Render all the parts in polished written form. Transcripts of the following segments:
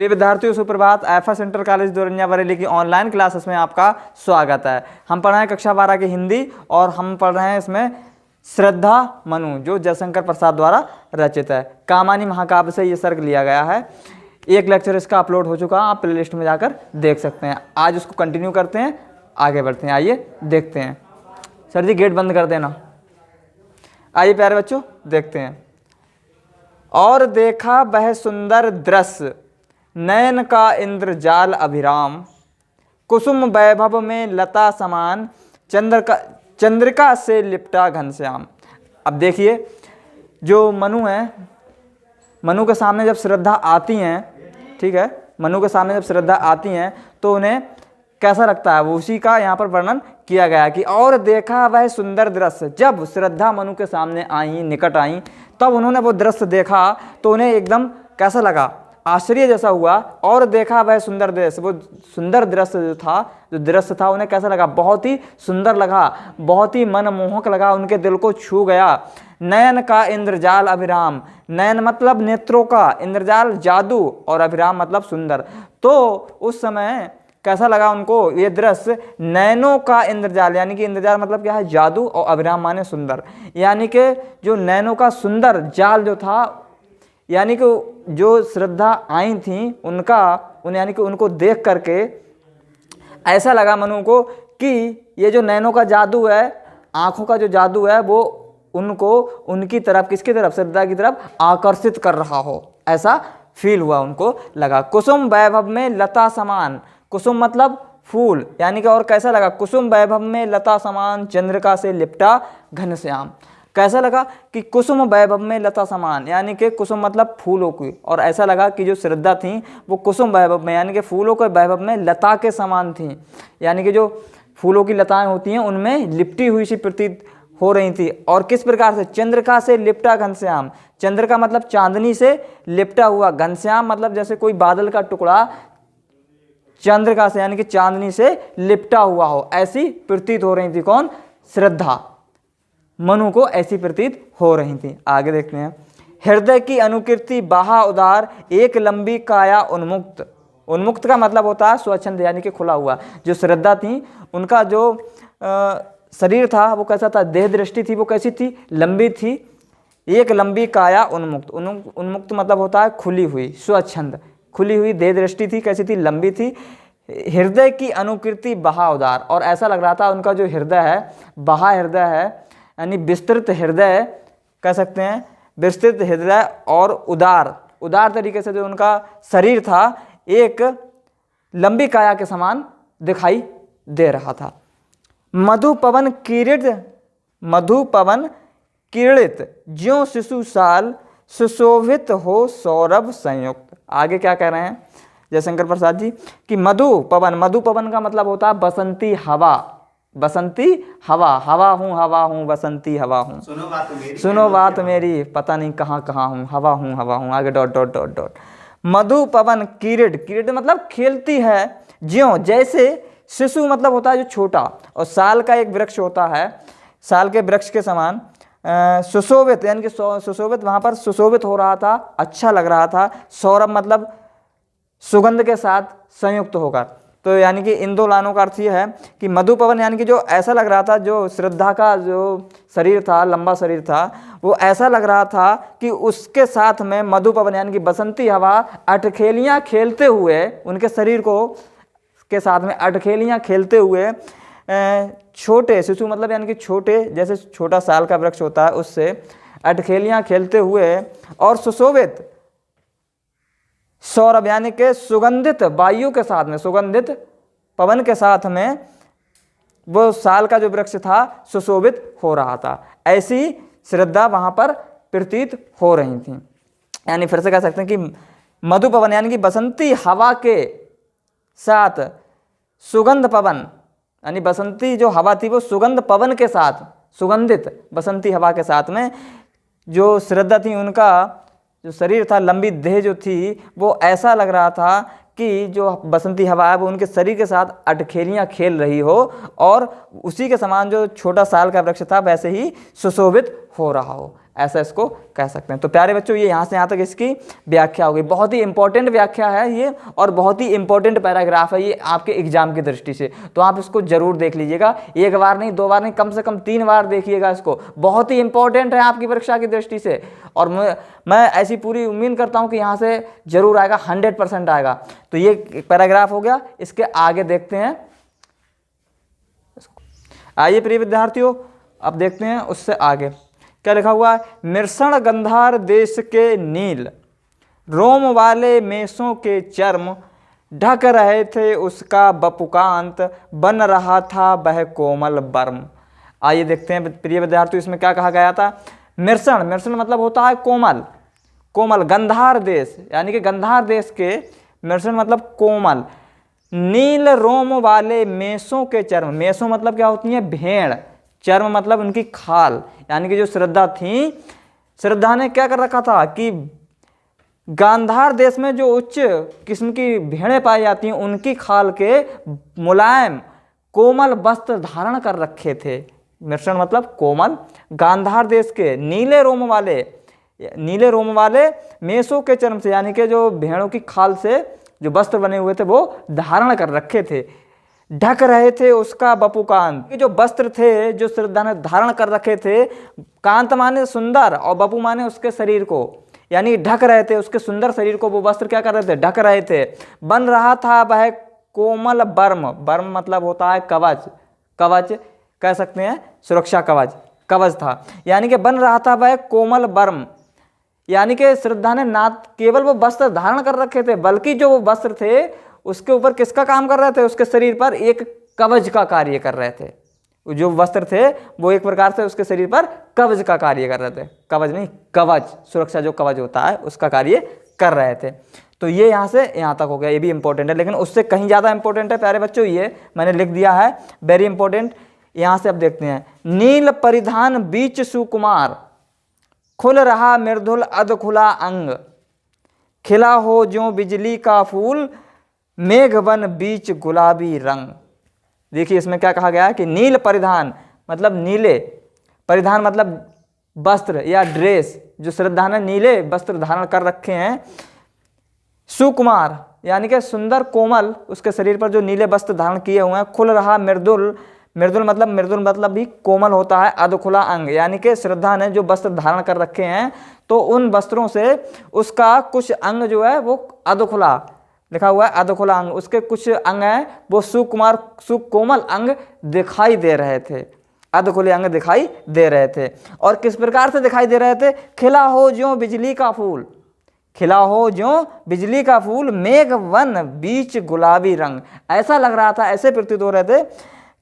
ये विद्यार्थियों सुप्रभात। एफएस इंटर कॉलेज दोरंजा बरेली की ऑनलाइन क्लासेस में आपका स्वागत है। हम पढ़ रहे हैं कक्षा 12 की हिंदी और हम पढ़ रहे हैं इसमें श्रद्धा मनु जो जयशंकर प्रसाद द्वारा रचित है। कामानी महाकाव्य से ये सर्ग लिया गया है। एक लेक्चर इसका अपलोड हो चुका है, आप प्लेलिस्ट में जाकर देख सकते हैं। आज उसको कंटिन्यू करते हैं, आगे बढ़ते हैं। आइए देखते हैं। सर जी गेट बंद कर देना। आइए प्यारे बच्चों देखते हैं। और देखा वह सुंदर दृश्य, नयन का इंद्रजाल अभिराम, कुसुम वैभव में लता समान, चंद्रिका से लिपटा घनश्याम। अब देखिए जो मनु है, मनु के सामने जब श्रद्धा आती हैं, ठीक है, मनु के सामने जब श्रद्धा आती हैं तो उन्हें कैसा लगता है, वो उसी का यहाँ पर वर्णन किया गया है कि और देखा वह सुंदर दृश्य। जब श्रद्धा मनु के सामने आई, निकट आई, तब उन्होंने वो दृश्य देखा तो उन्हें एकदम कैसा लगा, आश्चर्य जैसा हुआ। और देखा वह सुंदर दृश्य, वो सुंदर दृश्य जो दृश्य था उन्हें कैसा लगा, बहुत ही सुंदर लगा, बहुत ही मनमोहक लगा, उनके दिल को छू गया। नयन का इंद्रजाल अभिराम, नयन मतलब नेत्रों का, इंद्रजाल जादू और अभिराम मतलब सुंदर। तो उस समय कैसा लगा उनको ये दृश्य, नयनों का इंद्रजाल, यानी कि इंद्रजाल मतलब क्या है, जादू, और अभिराम माने सुंदर, यानी कि जो नयनों का सुंदर जाल जो था, यानी कि जो श्रद्धा आई थी यानी कि उनको देख करके ऐसा लगा मनु को कि ये जो नयनों का जादू है, आँखों का जो जादू है, वो उनको उनकी तरफ, किसकी तरफ, श्रद्धा की तरफ आकर्षित कर रहा हो, ऐसा फील हुआ, उनको लगा। कुसुम वैभव में लता समान, कुसुम मतलब फूल, यानी कि और कैसा लगा, कुसुम वैभव में लता समान, चंद्रिका से लिपटा घनश्याम। कैसा लगा कि कुसुम वैभव में लता समान, यानी कि कुसुम मतलब फूलों की, और ऐसा लगा कि जो श्रद्धा थी वो कुसुम वैभव में, यानी कि फूलों के वैभव में लता के समान थी, यानी कि जो फूलों की लताएं होती हैं उनमें लिपटी हुई सी प्रतीत हो रही थी। और किस प्रकार से, चंद्रिका से लिपटा घनश्याम, चंद्रिका मतलब चांदनी से लिपटा हुआ, घनश्याम मतलब जैसे कोई बादल का टुकड़ा चंद्रिका से यानी कि चांदनी से लिपटा हुआ हो, ऐसी प्रतीत हो रही थी। कौन, श्रद्धा, मनु को ऐसी प्रतीत हो रही थी। आगे देखते हैं। हृदय की अनुकीर्ति बाहा उदार, एक लंबी काया उन्मुक्त, उन्मुक्त का मतलब होता है स्वच्छंद यानी कि खुला हुआ। जो श्रद्धा थी उनका जो शरीर था वो कैसा था, देह दृष्टि थी वो कैसी थी, लंबी थी। एक लंबी काया उन्मुक्त, उन्मुक्त मतलब होता है खुली हुई, स्वच्छंद, खुली हुई देह दृष्टि थी, कैसी थी, लंबी थी। हृदय की अनुकीर्ति बहा उदार, और ऐसा लग रहा था उनका जो हृदय है, बहा हृदय है, यानी विस्तृत हृदय कह सकते हैं, विस्तृत हृदय और उदार तरीके से जो उनका शरीर था एक लंबी काया के समान दिखाई दे रहा था। मधुपवन किरीड़ित ज्यों शिशु साल, सुशोभित हो सौरभ संयुक्त। आगे क्या कह रहे हैं जयशंकर प्रसाद जी कि मधुपवन का मतलब होता है बसंती हवा, बसंती हवा, हवा हूँ बसंती हवा हूँ, सुनो बात मेरी पता नहीं कहाँ हूँ, हवा हूँ, आगे डॉट डॉट डॉट डॉट। मधुपवन किरीट मतलब खेलती है, ज्यों जैसे, शिशु मतलब होता है जो छोटा, और साल का एक वृक्ष होता है, साल के वृक्ष के समान। सुशोभित यानी कि सुशोभित, वहाँ पर सुशोभित हो रहा था, अच्छा लग रहा था। सौरभ मतलब सुगंध के साथ संयुक्त होकर, तो यानी कि इन दो लाइनों का अर्थ ये है कि मधुपवन यानी कि जो ऐसा लग रहा था, जो श्रद्धा का जो शरीर था, लंबा शरीर था, वो ऐसा लग रहा था कि उसके साथ में मधुपवन यानी कि बसंती हवा अटखेलियाँ खेलते हुए, उनके शरीर को के साथ में अटखेलियाँ खेलते हुए, छोटे शिशु मतलब यानी कि छोटे, जैसे छोटा साल का वृक्ष होता है उससे अटखेलियाँ खेलते हुए, और सुशोभित सौरभ यानी कि सुगंधित वायु के साथ में, सुगंधित पवन के साथ में वो साल का जो वृक्ष था सुशोभित हो रहा था। ऐसी श्रद्धा वहाँ पर प्रतीत हो रही थी। यानी फिर से कह सकते हैं कि मधुपवन यानी कि बसंती हवा के साथ सुगंध पवन, यानी बसंती जो हवा थी वो सुगंध पवन के साथ, सुगंधित बसंती हवा के साथ में जो श्रद्धा थी, उनका जो शरीर था, लंबी देह जो थी, वो ऐसा लग रहा था कि जो बसंती हवा है वो उनके शरीर के साथ अटखेलियाँ खेल रही हो, और उसी के समान जो छोटा साल का वृक्ष था वैसे ही सुशोभित हो रहा हो, ऐसा इसको कह सकते हैं। तो प्यारे बच्चों, ये यहाँ से यहाँ तक इसकी व्याख्या होगी। बहुत ही इंपॉर्टेंट व्याख्या है ये और बहुत ही इंपॉर्टेंट पैराग्राफ है ये आपके एग्जाम की दृष्टि से। तो आप इसको जरूर देख लीजिएगा, एक बार नहीं, 2 बार नहीं, कम से कम 3 बार देखिएगा इसको। बहुत ही इंपॉर्टेंट है आपकी परीक्षा की दृष्टि से और मैं ऐसी पूरी उम्मीद करता हूँ कि यहाँ से जरूर आएगा, 100% आएगा। तो ये पैराग्राफ हो गया। इसके आगे देखते हैं। आइए प्रिय विद्यार्थियों, अब देखते हैं उससे आगे क्या लिखा हुआ है। मृषण गंधार देश के नील, रोम वाले मेषों के चर्म, ढक रहे थे उसका बपुकांत, बन रहा था वह कोमल बर्म। आइए देखते हैं प्रिय विद्यार्थियों, इसमें क्या कहा गया था। मृषण, मृषण मतलब होता है कोमल, कोमल। गंधार देश यानी कि गंधार देश के, मृषण मतलब कोमल। नील रोम वाले मेषों के चर्म, मेषों मतलब क्या होती है, भेड़। चर्म मतलब उनकी खाल, यानी कि जो श्रद्धा थी, श्रद्धा ने क्या कर रखा था कि गांधार देश में जो उच्च किस्म की भेड़ें पाई जाती हैं उनकी खाल के मुलायम कोमल वस्त्र धारण कर रखे थे। मृषण मतलब कोमल। गांधार देश के नीले रोम वाले मेषों के चर्म से, यानी कि जो भेड़ों की खाल से जो वस्त्र बने हुए थे वो धारण कर रखे थे। ढक रहे थे उसका बपुकांत, ये जो वस्त्र थे जो श्रद्धा ने धारण कर रखे थे, कांत माने सुंदर और बपु माने उसके शरीर को, यानी ढक रहे थे उसके सुंदर शरीर को, वो वस्त्र क्या कर रहे थे, ढक रहे थे। बन रहा था वह कोमल बर्म, बर्म मतलब होता है कवच, कवच कह सकते हैं, सुरक्षा कवच, कवच था। यानी कि बन रहा था वह कोमल बर्म, यानी कि श्रद्धा ने ना केवल वो वस्त्र धारण कर रखे थे, बल्कि जो वो वस्त्र थे उसके ऊपर किसका काम कर रहे थे, उसके शरीर पर एक कवच का कार्य कर रहे थे। जो वस्त्र थे वो एक प्रकार से उसके शरीर पर कवच का कार्य कर रहे थे, कवच नहीं कवच, सुरक्षा जो कवच होता है उसका कार्य कर रहे थे। तो ये यहाँ से यहाँ तक हो गया, ये भी इंपॉर्टेंट है, लेकिन उससे कहीं ज़्यादा इंपॉर्टेंट है प्यारे बच्चों, ये मैंने लिख दिया है, वेरी इंपॉर्टेंट। यहाँ से अब देखते हैं। नील परिधान बीच सुकुमार, खुल रहा मृदुल अध खुला अंग, खिला हो ज्यों बिजली का फूल, मेघ बन बीच गुलाबी रंग। देखिए इसमें क्या कहा गया है कि नील परिधान मतलब नीले, परिधान मतलब वस्त्र या ड्रेस, जो श्रद्धा ने नीले वस्त्र धारण कर रखे हैं। सुकुमार यानी कि सुंदर कोमल, उसके शरीर पर जो नीले वस्त्र धारण किए हुए हैं। खुल रहा मृदुल, मृदुल मतलब भी कोमल होता है। अधखुला अंग यानी कि श्रद्धा ने जो वस्त्र धारण कर रखे हैं तो उन वस्त्रों से उसका कुछ अंग जो है वो अधखुला लिखा हुआ है, अधखुला अंग, उसके कुछ अंग हैं वो सुकुमार सुकोमल अंग दिखाई दे रहे थे, अधखुले अंग दिखाई दे रहे थे। और किस प्रकार से दिखाई दे रहे थे, खिला हो ज्यों बिजली का फूल, खिला हो ज्यों बिजली का फूल, मेघ वन बीच गुलाबी रंग। ऐसा लग रहा था, ऐसे प्रतीत हो रहे थे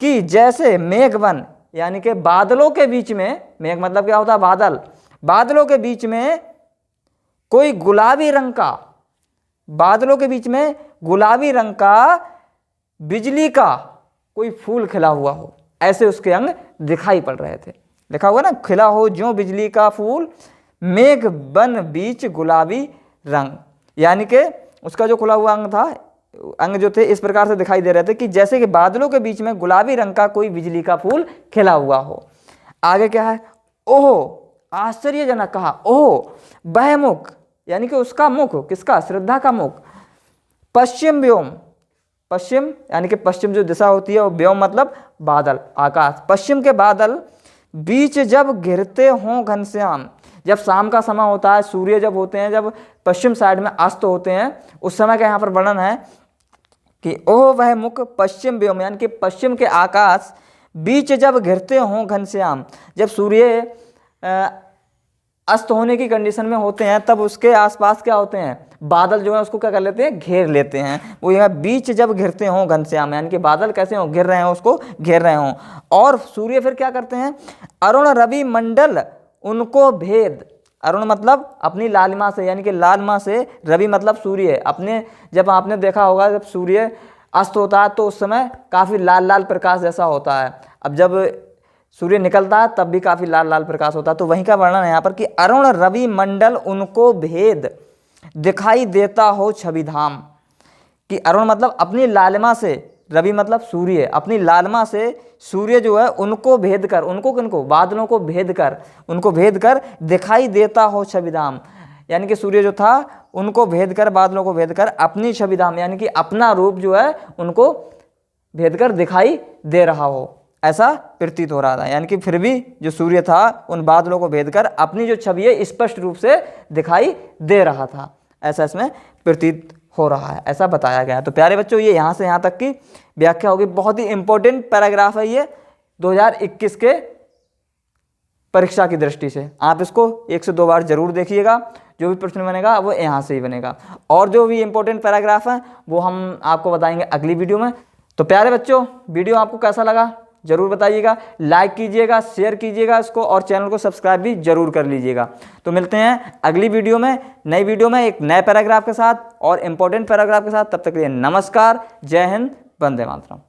कि जैसे मेघ वन यानी कि बादलों के बीच में, मेघ मतलब क्या होता है, बादल, बादलों के बीच में कोई गुलाबी रंग का, बादलों के बीच में गुलाबी रंग का बिजली का कोई फूल खिला हुआ हो, ऐसे उसके अंग दिखाई पड़ रहे थे। लिखा हुआ ना, खिला हो ज्यों बिजली का फूल, मेघ बन बीच गुलाबी रंग, यानी कि उसका जो खुला हुआ अंग था, अंग जो थे इस प्रकार से दिखाई दे रहे थे कि जैसे कि बादलों के बीच में गुलाबी रंग का कोई बिजली का फूल खिला हुआ हो। आगे क्या है, ओह आश्चर्यजनक कहा, ओह वह मुख यानी कि उसका मुख, किसका, श्रद्धा का मुख, पश्चिम व्योम, पश्चिम यानी कि पश्चिम जो दिशा होती है, और व्योम मतलब बादल, आकाश, पश्चिम के बादल बीच जब घिरते हों घनश्याम, जब शाम का समय होता है, सूर्य जब होते हैं, जब पश्चिम साइड में अस्त होते हैं, उस समय का यहाँ पर वर्णन है कि ओह वह मुख पश्चिम व्योम यानी कि पश्चिम के आकाश बीच जब घिरते हों घनश्याम, जब सूर्य अस्त होने की कंडीशन में होते हैं तब उसके आसपास क्या होते हैं, बादल जो है उसको क्या कर लेते हैं, घेर लेते हैं। वो यह बीच जब घिरते हों घनश्याम यानी कि बादल कैसे हों, घिर रहे हों, उसको घेर रहे हों। और सूर्य फिर क्या करते हैं, अरुण रवि मंडल उनको भेद, अरुण मतलब अपनी लालिमा से यानी कि लालिमा से, रवि मतलब सूर्य, अपने जब आपने देखा होगा जब सूर्य अस्त होता है तो उस समय काफ़ी लाल लाल प्रकाश जैसा होता है, अब जब सूर्य निकलता है तब भी काफ़ी लाल लाल प्रकाश होता है। तो वहीं का वर्णन है यहाँ पर कि अरुण रवि मंडल उनको भेद दिखाई देता हो छवि धाम, कि अरुण मतलब अपनी लालिमा से रवि मतलब सूर्य, अपनी लालिमा से सूर्य जो है उनको भेद कर, उनको किनको, बादलों को भेद कर, उनको भेद कर दिखाई देता हो छविधाम, यानी कि सूर्य जो था उनको भेद कर, बादलों को भेद कर अपनी छविधाम यानी कि अपना रूप जो है उनको भेद कर दिखाई दे रहा हो, ऐसा प्रतीत हो रहा था। यानी कि फिर भी जो सूर्य था उन बादलों को भेद कर अपनी जो छवि है स्पष्ट रूप से दिखाई दे रहा था, ऐसा इसमें प्रतीत हो रहा है, ऐसा बताया गया है। तो प्यारे बच्चों ये यहाँ से यहाँ तक की व्याख्या होगी। बहुत ही इंपॉर्टेंट पैराग्राफ है ये 2021 के परीक्षा की दृष्टि से। आप इसको 1 से 2 बार जरूर देखिएगा, जो भी प्रश्न बनेगा वो यहाँ से ही बनेगा। और जो भी इंपॉर्टेंट पैराग्राफ है वो हम आपको बताएंगे अगली वीडियो में। तो प्यारे बच्चों वीडियो आपको कैसा लगा जरूर बताइएगा, लाइक कीजिएगा, शेयर कीजिएगा इसको और चैनल को सब्सक्राइब भी जरूर कर लीजिएगा। तो मिलते हैं अगली वीडियो में, नई वीडियो में एक नए पैराग्राफ के साथ और इम्पोर्टेंट पैराग्राफ के साथ। तब तक के लिए नमस्कार, जय हिंद, वंदे मातरम।